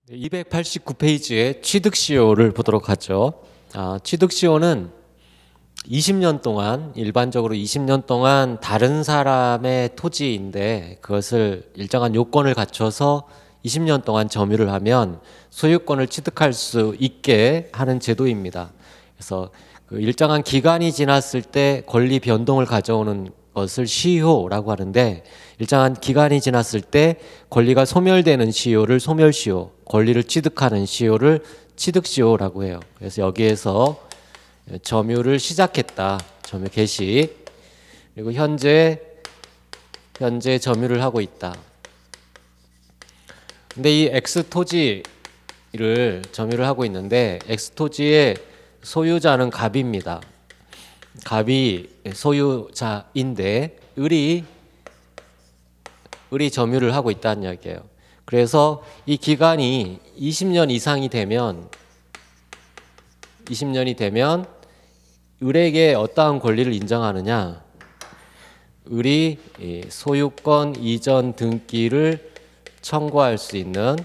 289페이지의 취득시효를 보도록 하죠. 취득시효는 20년 동안, 일반적으로 20년 동안 다른 사람의 토지인데 그것을 일정한 요건을 갖춰서 20년 동안 점유를 하면 소유권을 취득할 수 있게 하는 제도입니다. 그래서 그 일정한 기간이 지났을 때 권리 변동을 가져오는 것을 시효라고 하는데, 일정한 기간이 지났을 때 권리가 소멸되는 시효를 소멸시효, 권리를 취득하는 시효를 취득시효라고 해요. 그래서 여기에서 점유를 시작했다, 점유 개시, 그리고 현재 점유를 하고 있다. 근데 이 X 토지를 점유를 하고 있는데 X 토지의 소유자는 갑입니다. 갑이 소유자인데 을이 점유를 하고 있다는 이야기예요. 그래서 이 기간이 20년 이상이 되면 을에게 어떠한 권리를 인정하느냐? 을이 소유권 이전 등기를 청구할 수 있는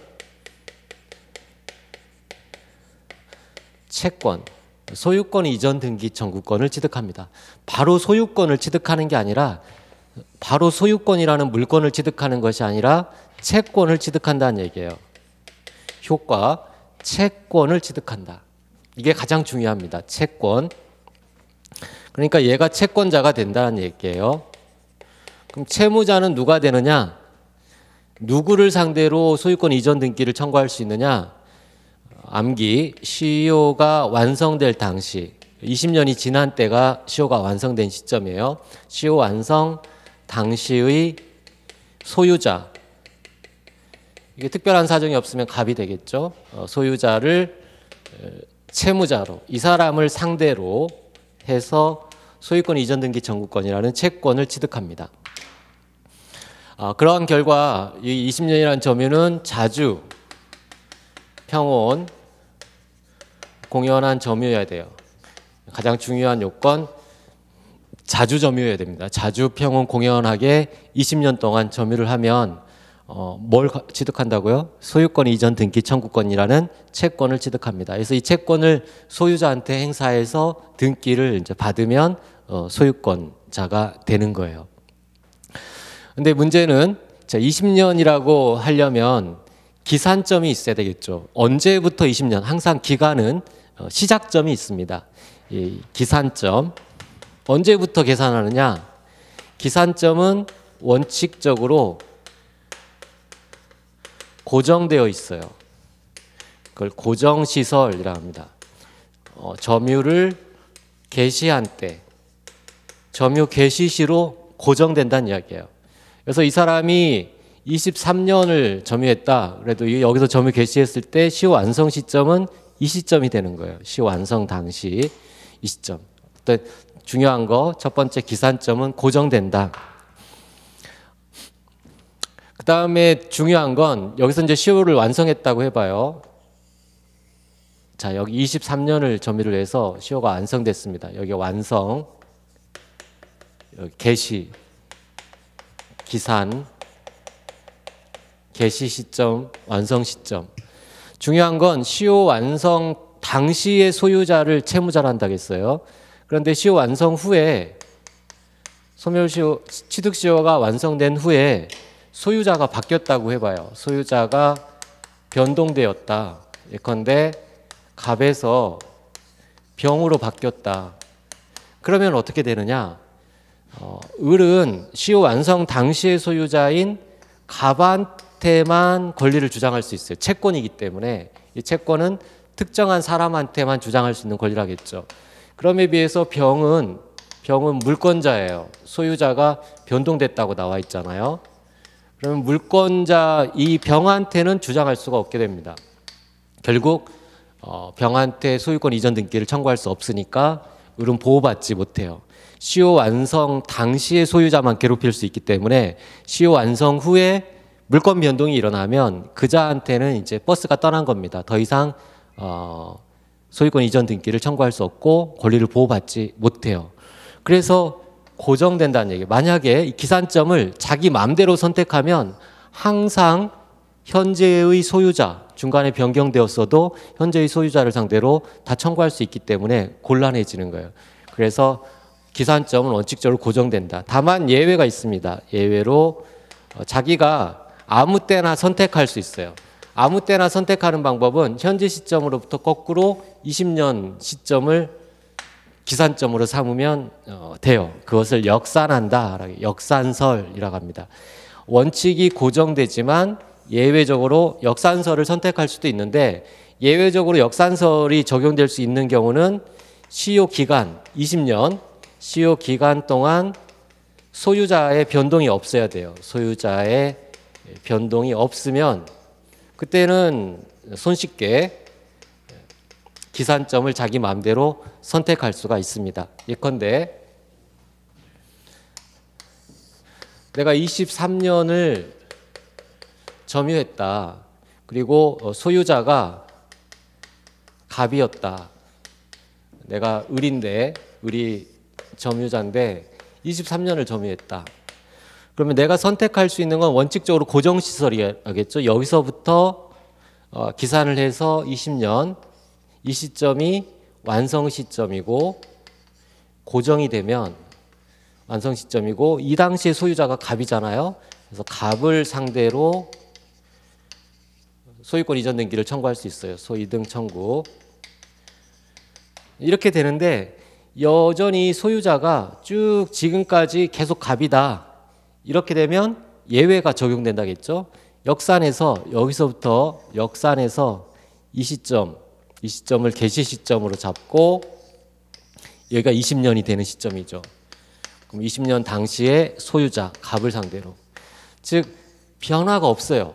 채권, 소유권 이전 등기 청구권을 취득합니다. 바로 소유권을 취득하는 게 아니라, 바로 소유권이라는 물건을 취득하는 것이 아니라 채권을 취득한다는 얘기예요. 효과, 채권을 취득한다. 이게 가장 중요합니다. 채권. 그러니까 얘가 채권자가 된다는 얘기예요. 그럼 채무자는 누가 되느냐? 누구를 상대로 소유권 이전 등기를 청구할 수 있느냐? 암기, 시효가 완성될 당시, 20년이 지난 때가 시효가 완성된 시점이에요. 시효 완성 당시의 소유자, 이게 특별한 사정이 없으면 갑이 되겠죠. 소유자를 채무자로, 이 사람을 상대로 해서 소유권 이전 등기 청구권이라는 채권을 취득합니다. 그러한 결과 이 20년이라는 점유는 자주, 평온, 공연한 점유여야 돼요. 가장 중요한 요건, 자주 점유여야 됩니다. 자주, 평온, 공연하게 20년 동안 점유를 하면 뭘 취득한다고요? 소유권 이전 등기 청구권이라는 채권을 취득합니다. 그래서 이 채권을 소유자한테 행사해서 등기를 이제 받으면 소유권자가 되는 거예요. 근데 문제는 20년이라고 하려면 기산점이 있어야 되겠죠. 언제부터 20년? 항상 기간은 시작점이 있습니다. 이 기산점, 언제부터 계산하느냐? 기산점은 원칙적으로 고정되어 있어요. 그걸 고정시설이라고 합니다. 점유를 개시한 때, 점유 개시시로 고정된다는 이야기예요. 그래서 이 사람이 23년을 점유했다. 그래도 여기서 점유 개시했을 때 시효 완성 시점은 이 시점이 되는 거예요. 시효 완성 당시 이 시점. 중요한 거, 첫 번째 기산점은 고정된다. 그 다음에 중요한 건 여기서 이제 시효를 완성했다고 해봐요. 자, 여기 23년을 점유를 해서 시효가 완성됐습니다. 여기 완성, 여기 개시, 기산, 개시 시점, 완성 시점. 중요한 건 시효 완성 당시의 소유자를 채무자로 한다고 했어요. 그런데 시효 완성 후에, 소멸시효, 취득시효가 완성된 후에 소유자가 바뀌었다고 해봐요. 소유자가 변동되었다. 예컨대 갑에서 병으로 바뀌었다. 그러면 어떻게 되느냐? 을은 시효 완성 당시의 소유자인 갑한테만 권리를 주장할 수 있어요. 채권이기 때문에 이 채권은 특정한 사람한테만 주장할 수 있는 권리라겠죠. 그럼에 비해서 병은 물권자예요. 소유자가 변동됐다고 나와 있잖아요. 그러면 물권자 이 병한테는 주장할 수가 없게 됩니다. 결국 병한테 소유권 이전 등기를 청구할 수 없으니까 을은 보호받지 못해요. 시효 완성 당시의 소유자만 괴롭힐 수 있기 때문에 시효 완성 후에 물권 변동이 일어나면 그자한테는 이제 버스가 떠난 겁니다. 더 이상 소유권 이전 등기를 청구할 수 없고 권리를 보호받지 못해요. 그래서 고정된다는 얘기예요. 만약에 이 기산점을 자기 마음대로 선택하면 항상 현재의 소유자, 중간에 변경되었어도 현재의 소유자를 상대로 다 청구할 수 있기 때문에 곤란해지는 거예요. 그래서 기산점은 원칙적으로 고정된다. 다만 예외가 있습니다. 예외로 자기가 아무 때나 선택할 수 있어요. 아무 때나 선택하는 방법은 현재 시점으로부터 거꾸로 20년 시점을 기산점으로 삼으면 돼요. 그것을 역산한다. 역산설이라고 합니다. 원칙이 고정되지만 예외적으로 역산설을 선택할 수도 있는데, 예외적으로 역산설이 적용될 수 있는 경우는 시효 기간 20년, 시효 기간 동안 소유자의 변동이 없어야 돼요. 소유자의 변동이 없으면 그때는 손쉽게 기산점을 자기 마음대로 선택할 수가 있습니다. 예컨대 내가 23년을 점유했다. 그리고 소유자가 갑이었다. 내가 을인데, 을이 점유자인데 23년을 점유했다. 그러면 내가 선택할 수 있는 건 원칙적으로 고정시설이겠죠. 여기서부터 기산을 해서 20년, 이 시점이 완성 시점이고 고정이 되면 완성 시점이고, 이 당시에 소유자가 갑이잖아요. 그래서 갑을 상대로 소유권 이전 등기를 청구할 수 있어요. 소이등 청구. 이렇게 되는데 여전히 소유자가 쭉 지금까지 계속 갑이다. 이렇게 되면 예외가 적용된다겠죠. 역산해서 여기서부터 역산해서 이 시점을 개시 시점으로 잡고 여기가 20년이 되는 시점이죠. 그럼 20년 당시에 소유자 갑을 상대로, 즉 변화가 없어요.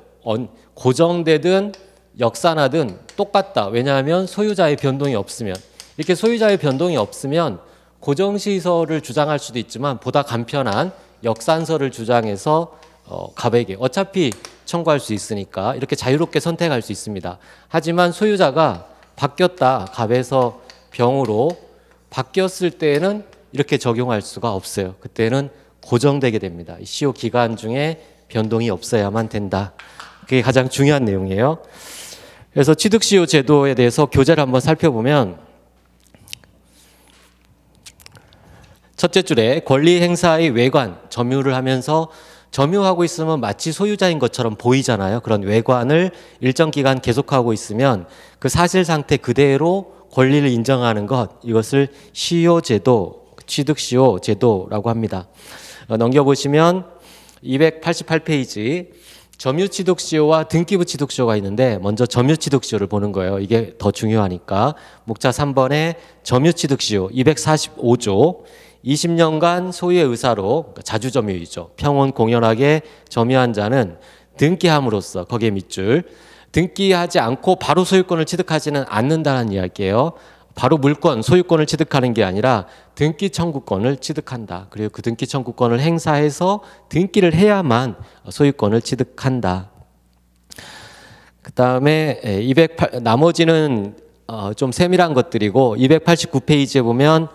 고정되든 역산하든 똑같다. 왜냐하면 소유자의 변동이 없으면, 이렇게 소유자의 변동이 없으면 고정시설을 주장할 수도 있지만 보다 간편한 역산설을 주장해서 갑에게 어차피 청구할 수 있으니까 이렇게 자유롭게 선택할 수 있습니다. 하지만 소유자가 바뀌었다. 갑에서 병으로 바뀌었을 때에는 이렇게 적용할 수가 없어요. 그때는 고정되게 됩니다. 시효 기간 중에 변동이 없어야만 된다. 그게 가장 중요한 내용이에요. 그래서 취득시효 제도에 대해서 교재를 한번 살펴보면 첫째 줄에 권리 행사의 외관, 점유를 하면서 점유하고 있으면 마치 소유자인 것처럼 보이잖아요. 그런 외관을 일정 기간 계속하고 있으면 그 사실 상태 그대로 권리를 인정하는 것, 이것을 시효제도, 취득시효 제도라고 합니다. 넘겨보시면 288페이지 점유취득시효와 등기부 취득시효가 있는데, 먼저 점유취득시효를 보는 거예요. 이게 더 중요하니까. 목차 3번에 점유취득시효 245조 20년간 소유의 의사로, 그러니까 자주점유이죠. 평온 공연하게 점유한 자는 등기함으로써, 거기에 밑줄, 등기하지 않고 바로 소유권을 취득하지는 않는다는 이야기예요. 바로 물권, 소유권을 취득하는 게 아니라 등기 청구권을 취득한다. 그리고 그 등기 청구권을 행사해서 등기를 해야만 소유권을 취득한다. 그 다음에 나머지는 좀 세밀한 것들이고, 289페이지에 보면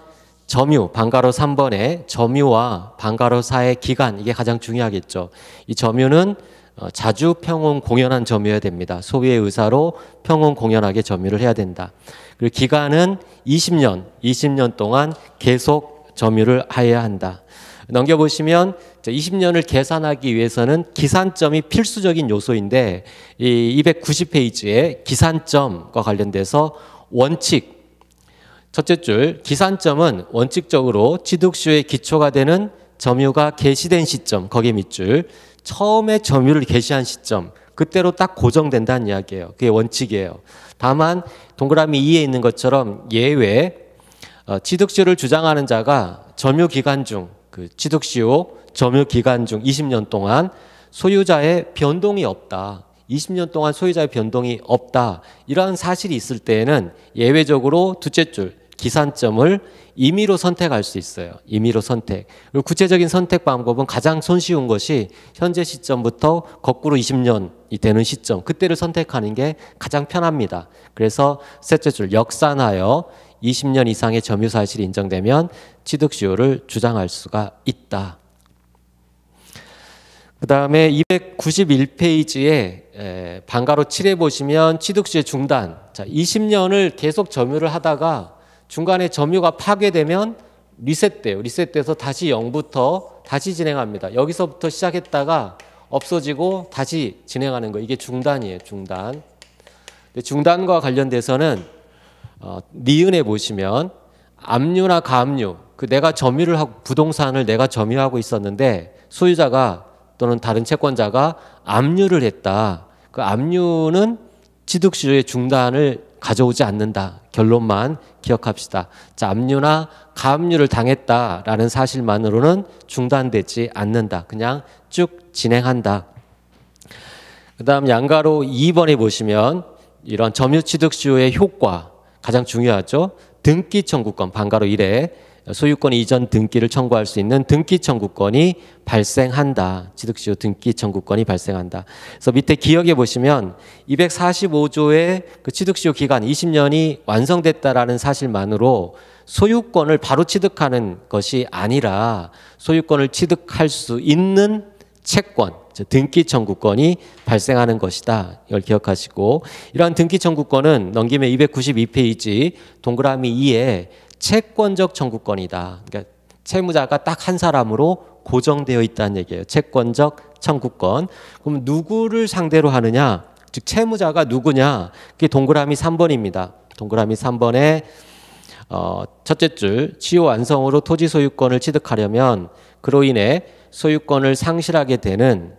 점유, 방가로 3번에 점유와 방가로 4의 기간, 이게 가장 중요하겠죠. 이 점유는 자주 평온 공연한 점유해야 됩니다. 소유의 의사로 평온 공연하게 점유를 해야 된다. 그리고 기간은 20년 동안 계속 점유를 해야 한다. 넘겨보시면 20년을 계산하기 위해서는 기산점이 필수적인 요소인데, 이 290페이지에 기산점과 관련돼서 원칙, 첫째 줄, 기산점은 원칙적으로 취득시효의 기초가 되는 점유가 개시된 시점, 거기에 밑줄, 처음에 점유를 개시한 시점, 그때로 딱 고정된다는 이야기예요. 그게 원칙이에요. 다만 동그라미 2에 있는 것처럼 예외, 취득시효를 주장하는 자가 점유기간 중, 그 취득시효 점유기간 중 20년 동안 소유자의 변동이 없다. 20년 동안 소유자의 변동이 없다. 이러한 사실이 있을 때에는 예외적으로 둘째 줄 기산점을 임의로 선택할 수 있어요. 임의로 선택. 그리고 구체적인 선택 방법은 가장 손쉬운 것이 현재 시점부터 거꾸로 20년이 되는 시점, 그때를 선택하는 게 가장 편합니다. 그래서 셋째 줄 역산하여 20년 이상의 점유 사실이 인정되면 취득시효를 주장할 수가 있다. 그 다음에 291페이지에 방가로 7에 보시면 취득시효 중단. 자, 20년을 계속 점유를 하다가 중간에 점유가 파괴되면 리셋돼요. 리셋돼서 다시 0부터 다시 진행합니다. 여기서부터 시작했다가 없어지고 다시 진행하는 거. 이게 중단이에요. 중단. 중단과 관련돼서는 니은에 보시면 압류나 가압류, 내가 점유를 하고 부동산을 내가 점유하고 있었는데 소유자가 또는 다른 채권자가 압류를 했다. 그 압류는 취득시효의 중단을 가져오지 않는다. 결론만 기억합시다. 자, 압류나 가압류를 당했다라는 사실만으로는 중단되지 않는다. 그냥 쭉 진행한다. 그 다음 양가로 2번에 보시면 이런 점유취득시효의 효과 가장 중요하죠. 등기 청구권 방가로 1에 소유권 이전 등기를 청구할 수 있는 등기 청구권이 발생한다. 취득시효 등기 청구권이 발생한다. 그래서 밑에 기억에 보시면 245조의 그 취득시효 기간 20년이 완성됐다라는 사실만으로 소유권을 바로 취득하는 것이 아니라 소유권을 취득할 수 있는 채권, 등기 청구권이 발생하는 것이다. 이걸 기억하시고 이러한 등기 청구권은 넘기면 292페이지 동그라미 2에 채권적 청구권이다. 그러니까 채무자가 딱 한 사람으로 고정되어 있다는 얘기예요. 채권적 청구권. 그럼 누구를 상대로 하느냐? 즉 채무자가 누구냐? 그게 동그라미 3번입니다. 동그라미 3번에 첫째 줄 취호 완성으로 토지 소유권을 취득하려면 그로 인해 소유권을 상실하게 되는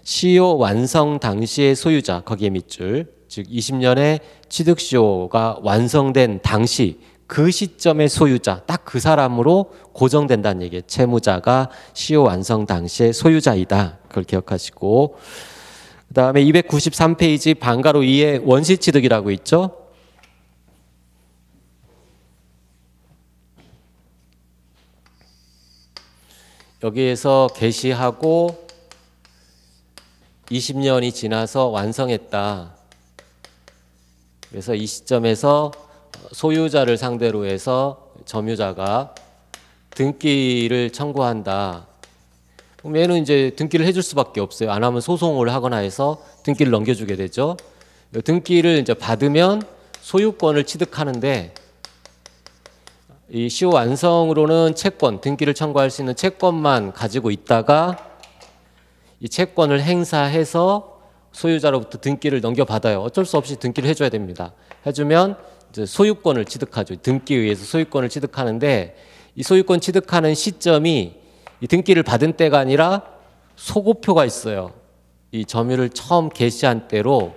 시효 완성 당시의 소유자, 거기에 밑줄, 즉 20년의 취득시효가 완성된 당시 그 시점의 소유자, 딱 그 사람으로 고정된다는 얘기예요. 채무자가 시효 완성 당시의 소유자이다. 그걸 기억하시고 그 다음에 293페이지 방가로 2에 원시취득이라고 있죠. 여기에서 개시하고 20년이 지나서 완성했다. 그래서 이 시점에서 소유자를 상대로 해서 점유자가 등기를 청구한다. 그럼 얘는 이제 등기를 해줄 수밖에 없어요. 안 하면 소송을 하거나 해서 등기를 넘겨주게 되죠. 등기를 이제 받으면 소유권을 취득하는데 이 시효 완성으로는 채권, 등기를 청구할 수 있는 채권만 가지고 있다가 이 채권을 행사해서 소유자로부터 등기를 넘겨받아요. 어쩔 수 없이 등기를 해줘야 됩니다. 해주면 이제 소유권을 취득하죠. 등기에 의해서 소유권을 취득하는데 이 소유권 취득하는 시점이 이 등기를 받은 때가 아니라 소급표가 있어요. 이 점유를 처음 개시한 때로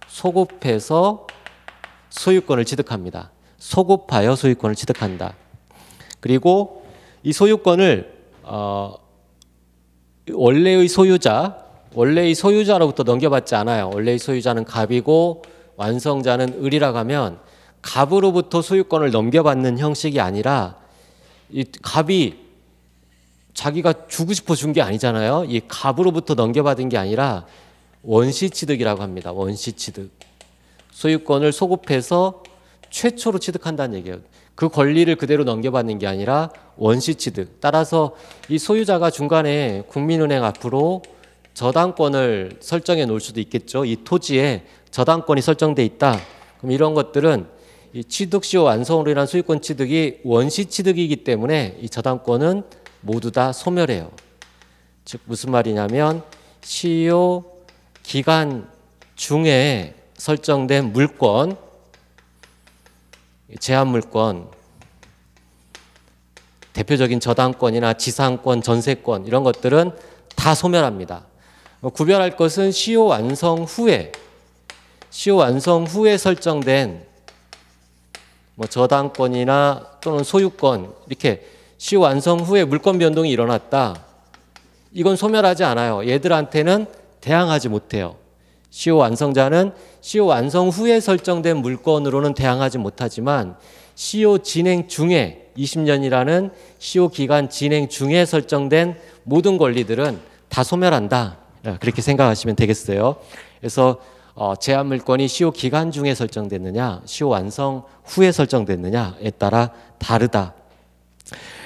소급해서 소유권을 취득합니다. 소급하여 소유권을 취득한다. 그리고 이 소유권을 원래의 소유자로부터 넘겨받지 않아요. 원래의 소유자는 갑이고 완성자는 을이라고 하면 갑으로부터 소유권을 넘겨받는 형식이 아니라 이 갑이 자기가 주고 싶어 준 게 아니잖아요. 이 갑으로부터 넘겨받은 게 아니라 원시취득이라고 합니다. 원시취득. 소유권을 소급해서 최초로 취득한다는 얘기예요. 그 권리를 그대로 넘겨받는 게 아니라 원시취득. 따라서 이 소유자가 중간에 국민은행 앞으로 저당권을 설정해 놓을 수도 있겠죠. 이 토지에 저당권이 설정돼 있다. 그럼 이런 것들은 이 취득시효 완성으로 인한 소유권 취득이 원시취득이기 때문에 이 저당권은 모두 다 소멸해요. 즉 무슨 말이냐면 시효 기간 중에 설정된 물권, 제한물권, 대표적인 저당권이나 지상권, 전세권 이런 것들은 다 소멸합니다. 구별할 것은 시효 완성 후에 설정된 저당권이나 또는 소유권 이렇게 시효 완성 후에 물권 변동이 일어났다. 이건 소멸하지 않아요. 얘들한테는 대항하지 못해요. 시효 완성자는 시효 완성 후에 설정된 물권으로는 대항하지 못하지만 시효 진행 중에 20년이라는 시효 기간 진행 중에 설정된 모든 권리들은 다 소멸한다. 그렇게 생각하시면 되겠어요. 그래서 제한물권이 시효 기간 중에 설정됐느냐 시효 완성 후에 설정됐느냐에 따라 다르다.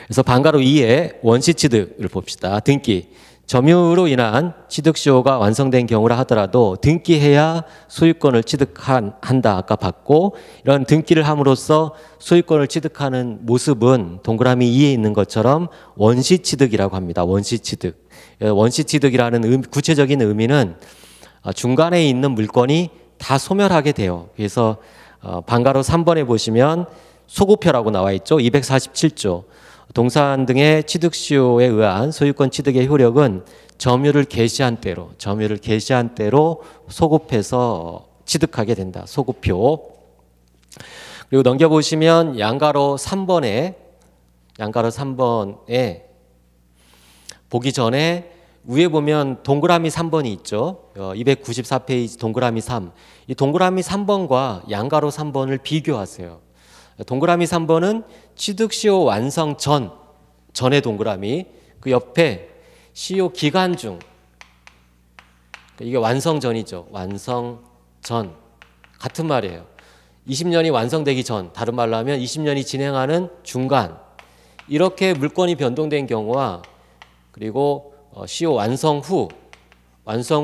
그래서 방가로 2의 원시취득을 봅시다. 등기. 점유로 인한 취득시효가 완성된 경우라 하더라도 등기해야 소유권을 취득한다 아까 봤고, 이런 등기를 함으로써 소유권을 취득하는 모습은 동그라미 2에 있는 것처럼 원시취득이라고 합니다. 원시취득. 원시취득이라는 구체적인 의미는 중간에 있는 물건이 다 소멸하게 돼요. 그래서 방가로 3번에 보시면 소구표라고 나와 있죠. 247조. 동산 등의 취득시효에 의한 소유권 취득의 효력은 점유를 개시한 때로 소급해서 취득하게 된다. 소급표. 그리고 넘겨보시면 양가로 3번에 보기 전에 위에 보면 동그라미 3번이 있죠. 294페이지 동그라미 3. 이 동그라미 3번과 양가로 3번을 비교하세요. 동그라미 3번은 취득시효 완성 전의 동그라미, 그 옆에 시효 기간 중, 이게 완성 전이죠. 완성 전. 같은 말이에요. 20년이 완성되기 전, 다른 말로 하면 20년이 진행하는 중간. 이렇게 물건이 변동된 경우와 그리고 시효 완성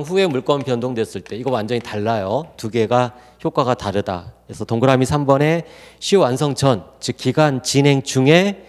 후에 물건 변동됐을 때 이거 완전히 달라요. 두 개가 효과가 다르다. 그래서 동그라미 3번에 시효 완성 전, 즉 기간 진행 중에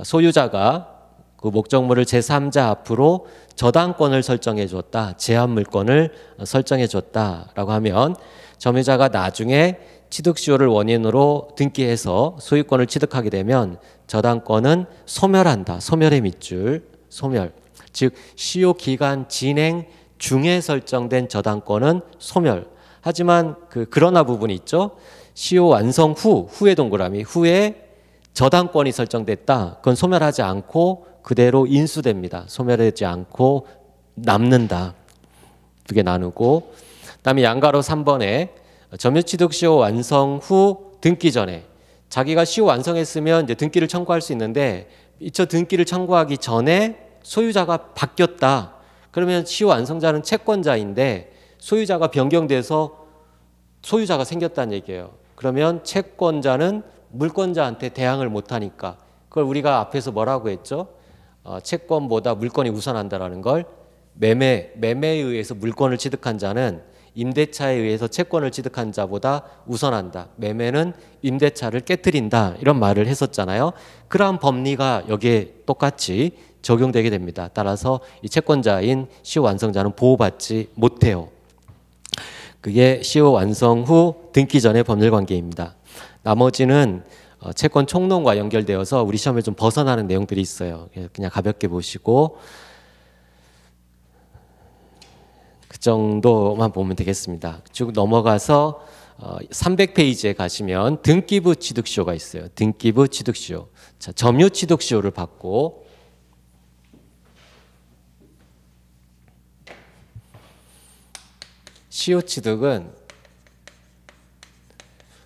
소유자가 그 목적물을 제3자 앞으로 저당권을 설정해 줬다. 제한 물건을 설정해 줬다라고 하면 점유자가 나중에 취득시효를 원인으로 등기해서 소유권을 취득하게 되면 저당권은 소멸한다. 소멸의 밑줄, 소멸. 즉 시효 기간 진행 중에 설정된 저당권은 소멸. 하지만 그러나 부분이 있죠. 시효 완성 후의 동그라미, 후에 저당권이 설정됐다. 그건 소멸하지 않고 그대로 인수됩니다. 소멸하지 않고 남는다. 두 개 나누고. 그다음에 양가로 3번에 점유취득시효 완성 후 등기 전에 자기가 시효 완성했으면 이제 등기를 청구할 수 있는데 이처 등기를 청구하기 전에 소유자가 바뀌었다. 그러면 시효 완성자는 채권자인데 소유자가 변경돼서 소유자가 생겼다는 얘기예요. 그러면 채권자는 물권자한테 대항을 못하니까 그걸 우리가 앞에서 뭐라고 했죠? 채권보다 물건이 우선한다라는 걸 매매에 의해서 물건을 취득한 자는 임대차에 의해서 채권을 취득한 자보다 우선한다. 매매는 임대차를 깨뜨린다. 이런 말을 했었잖아요. 그러한 법리가 여기에 똑같이 적용되게 됩니다. 따라서 이 채권자인 시효 완성자는 보호받지 못해요. 그게 시효 완성 후 등기 전의 법률 관계입니다. 나머지는 채권 총론과 연결되어서 우리 시험에 좀 벗어나는 내용들이 있어요. 그냥 가볍게 보시고 그 정도만 보면 되겠습니다. 쭉 넘어가서 300페이지에 가시면 등기부 취득시효가 있어요. 등기부 취득시효. 자, 점유 취득시효를 받고 시효 취득은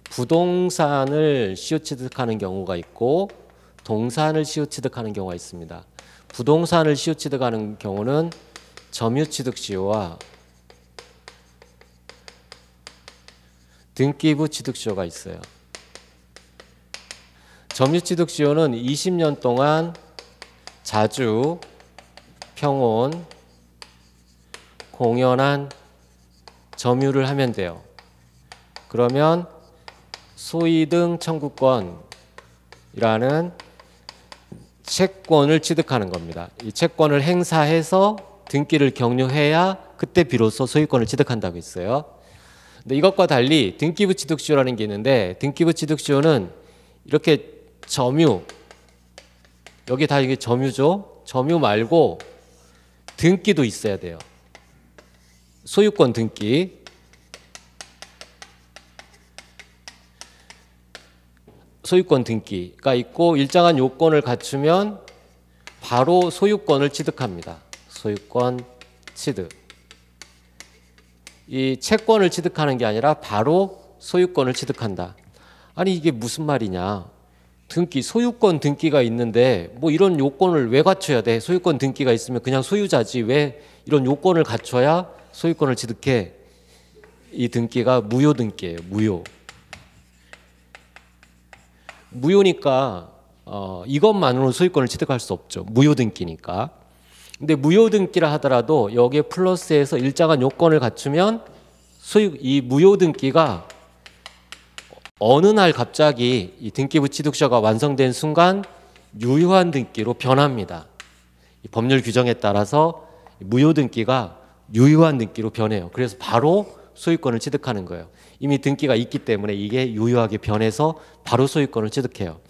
부동산을 시효 취득하는 경우가 있고 동산을 시효 취득하는 경우가 있습니다. 부동산을 시효 취득하는 경우는 점유 취득시효와 등기부 취득시효가 있어요. 점유 취득시효는 20년 동안 자주, 평온, 공연한 점유를 하면 돼요. 그러면 소이등 청구권이라는 채권을 취득하는 겁니다. 이 채권을 행사해서 등기를 경유해야 그때 비로소 소유권을 취득한다고 했어요. 근데 이것과 달리 등기부 취득시효라는 게 있는데 등기부 취득시효는 이렇게 점유, 여기 다 이게 점유죠. 점유 말고 등기도 있어야 돼요. 소유권 등기. 소유권 등기가 있고 일정한 요건을 갖추면 바로 소유권을 취득합니다. 소유권 취득. 이 채권을 취득하는 게 아니라 바로 소유권을 취득한다. 아니 이게 무슨 말이냐. 등기, 소유권 등기가 있는데 뭐 이런 요건을 왜 갖춰야 돼? 소유권 등기가 있으면 그냥 소유자지 왜 이런 요건을 갖춰야 소유권을 취득해? 이 등기가 무효 등기예요. 무효니까 이것만으로 소유권을 취득할 수 없죠. 무효 등기니까. 근데 무효등기라 하더라도 여기에 플러스해서 일정한 요건을 갖추면 이 무효등기가 어느 날 갑자기 이 등기부 취득서가 완성된 순간 유효한 등기로 변합니다. 이 법률 규정에 따라서 무효등기가 유효한 등기로 변해요. 그래서 바로 소유권을 취득하는 거예요. 이미 등기가 있기 때문에 이게 유효하게 변해서 바로 소유권을 취득해요.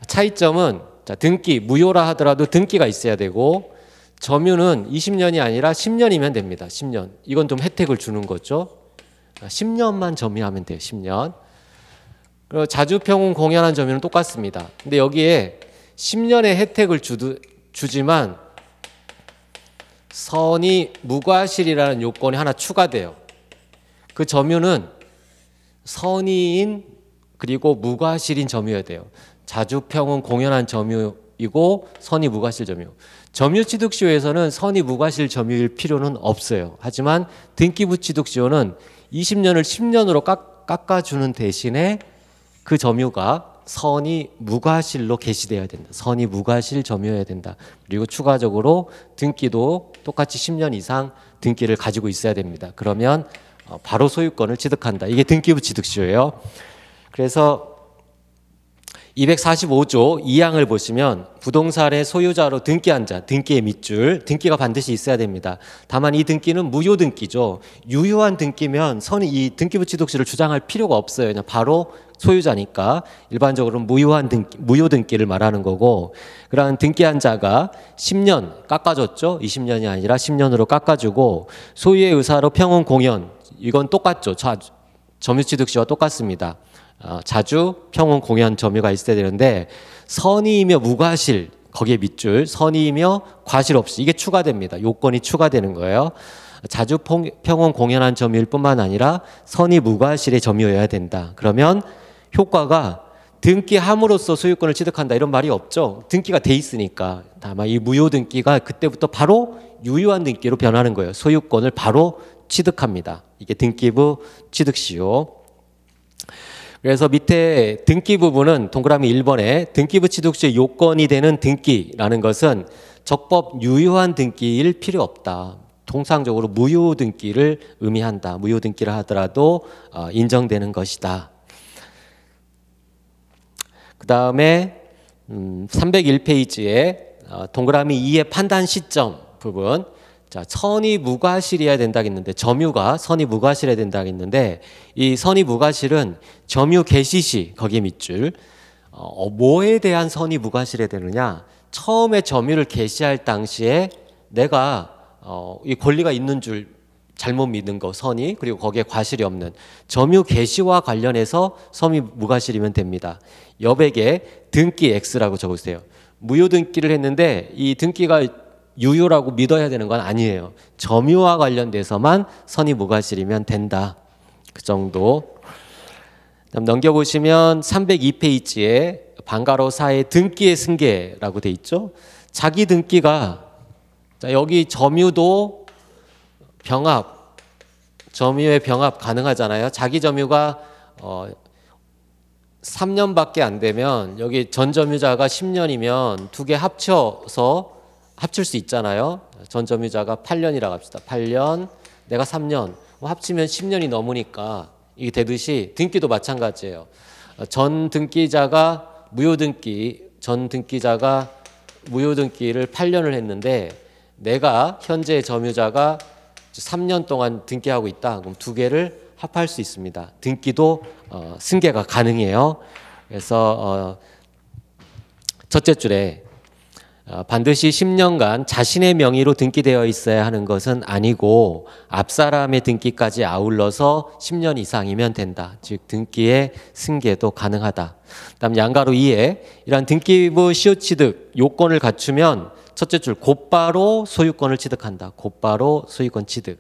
차이점은 자, 등기, 무효라 하더라도 등기가 있어야 되고 점유는 20년이 아니라 10년이면 됩니다. 10년. 이건 좀 혜택을 주는 거죠. 10년만 점유하면 돼요. 10년. 그리고 자주평온 공연한 점유는 똑같습니다. 근데 여기에 10년의 혜택을 주지만 선의 무과실이라는 요건이 하나 추가돼요. 그 점유는 선의인 그리고 무과실인 점유여야 돼요. 자주평온 공연한 점유이고 선의 무과실 점유. 점유취득시효에서는 선의 무과실 점유일 필요는 없어요. 하지만 등기부 취득시효는 20년을 10년으로 깎아주는 대신에 그 점유가 선의 무과실로 개시되어야 된다. 선의 무과실 점유여야 된다. 그리고 추가적으로 등기도 똑같이 10년 이상 등기를 가지고 있어야 됩니다. 그러면 바로 소유권을 취득한다. 이게 등기부 취득시효예요. 그래서 245조 2항을 보시면 부동산의 소유자로 등기한 자, 등기의 밑줄, 등기가 반드시 있어야 됩니다. 다만 이 등기는 무효 등기죠. 유효한 등기면 이 등기부 취득시를 주장할 필요가 없어요. 그냥 바로 소유자니까 일반적으로는 무효 등기를 말하는 거고, 그러한 등기한 자가 10년 깎아줬죠. 20년이 아니라 10년으로 깎아주고 소유의 의사로 평온 공연, 이건 똑같죠. 점유취득시와 똑같습니다. 자주 평온 공연 점유가 있어야 되는데 선의이며 무과실, 거기에 밑줄 선의이며 과실 없이, 이게 추가됩니다. 요건이 추가되는 거예요. 자주 평온 공연한 점유일 뿐만 아니라 선의 무과실의 점유여야 된다. 그러면 효과가 등기함으로써 소유권을 취득한다 이런 말이 없죠. 등기가 돼 있으니까. 다만 이 무효 등기가 그때부터 바로 유효한 등기로 변하는 거예요. 소유권을 바로 취득합니다. 이게 등기부 취득시효. 그래서 밑에 등기 부분은 동그라미 1번에 등기부 취득시의 요건이 되는 등기라는 것은 적법 유효한 등기일 필요 없다. 통상적으로 무효 등기를 의미한다. 무효 등기를 하더라도 인정되는 것이다. 그 다음에 301페이지에 동그라미 2의 판단 시점 부분, 자, 선의 무과실이어야 된다겠는데, 점유가 선의 무과실해야 된다겠는데, 이 선의 무과실은 점유 개시 시, 거기에 밑줄, 뭐에 대한 선의 무과실해야 되느냐? 처음에 점유를 개시할 당시에 내가 이 권리가 있는 줄 잘못 믿는 거, 선의, 그리고 거기에 과실이 없는 점유 개시와 관련해서 선의 무과실이면 됩니다. 여백에 등기 X라고 적으세요. 무효 등기를 했는데 이 등기가 유효라고 믿어야 되는 건 아니에요. 점유와 관련돼서만 선의 무과실이면 된다. 그 정도. 그다음 넘겨보시면 302페이지에 방가로 4의 등기의 승계라고 돼 있죠. 자기 등기가, 자, 여기 점유도 병합, 점유의 병합 가능하잖아요. 자기 점유가 3년밖에 안 되면 여기 전 점유자가 10년이면 두 개 합쳐서 합칠 수 있잖아요. 전 점유자가 8년이라고 합시다. 8년, 내가 3년, 합치면 10년이 넘으니까 이게 되듯이 등기도 마찬가지예요. 전 등기자가 무효 등기를 8년을 했는데 내가 현재 점유자가 3년 동안 등기하고 있다. 그럼 두 개를 합할 수 있습니다. 등기도 승계가 가능해요. 그래서 첫째 줄에 반드시 10년간 자신의 명의로 등기되어 있어야 하는 것은 아니고 앞사람의 등기까지 아울러서 10년 이상이면 된다. 즉 등기의 승계도 가능하다. 그다음 양가로 2에 이러한 등기부 시효취득 요건을 갖추면 첫째 줄 곧바로 소유권을 취득한다. 곧바로 소유권 취득.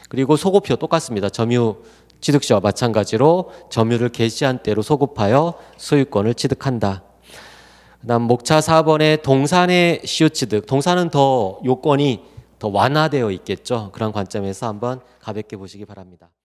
그리고 소급표 똑같습니다. 점유 취득시와 마찬가지로 점유를 개시한 때로 소급하여 소유권을 취득한다. 그다음 목차 4번의 동산의 시효취득. 동산은 더 요건이 더 완화되어 있겠죠. 그런 관점에서 한번 가볍게 보시기 바랍니다.